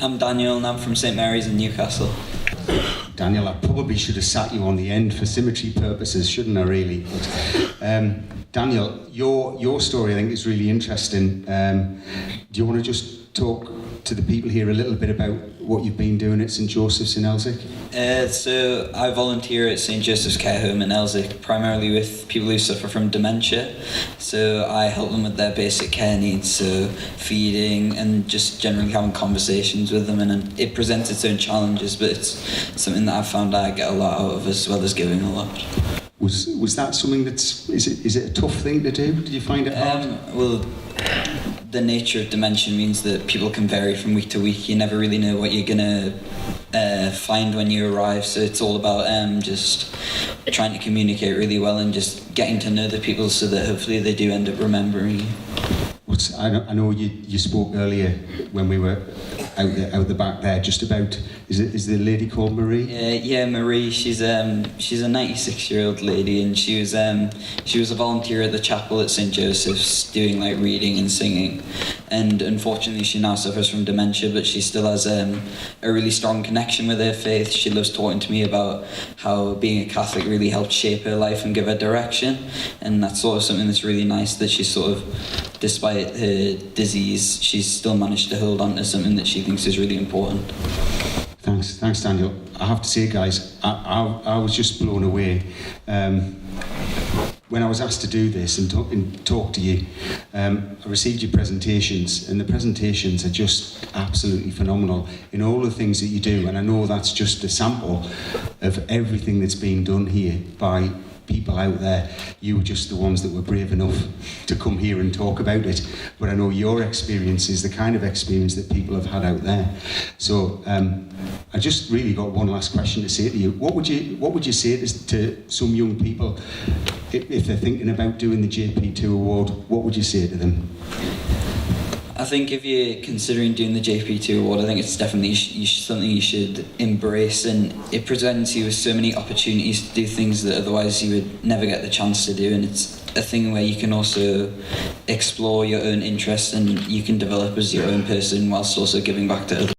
I'm Daniel and I'm from St Mary's in Newcastle. Daniel, I probably should have sat you on the end for symmetry purposes, shouldn't I really? But, Daniel, your story I think is really interesting. Do you want to just talk to the people here a little bit about what you've been doing at St Joseph's in Elsick? So I volunteer at St Joseph's Care Home in Elsick, primarily with people who suffer from dementia. So I help them with their basic care needs, so feeding and just generally having conversations with them. And it presents its own challenges, but it's something that I've found I get a lot out of, as well as giving a lot. Was that something is it a tough thing to do? Did you find it hard? Well, the nature of dementia means that people can vary from week to week. You never really know what you're gonna find when you arrive, so it's all about just trying to communicate really well and just getting to know the people so that hopefully they do end up remembering you. I know you spoke earlier when we were out the back there just about, is the lady called Marie? Yeah, Marie. She's a 96-year-old lady, and she was a volunteer at the chapel at St Joseph's doing like reading and singing. And unfortunately, she now suffers from dementia, but she still has a really strong connection with her faith. She loves talking to me about how being a Catholic really helped shape her life and give her direction. And that's sort of something that's really nice, that she's sort of, despite her disease, she's still managed to hold on to something that she thinks is really important. Thanks, Daniel. I have to say, guys, I was just blown away when I was asked to do this and talk to you. I received your presentations, and the presentations are just absolutely phenomenal in all the things that you do. And I know that's just a sample of everything that's being done here by people out there. You were just the ones that were brave enough to come here and talk about it, but I know your experience is the kind of experience that people have had out there. So I just really got one last question to say to you. What would you say to some young people if they're thinking about doing the JP2 award? What would you say to them? I think if you're considering doing the JP2 award, I think it's definitely something you should embrace, and it presents you with so many opportunities to do things that otherwise you would never get the chance to do, and it's a thing where you can also explore your own interests and you can develop as your own person whilst also giving back to others.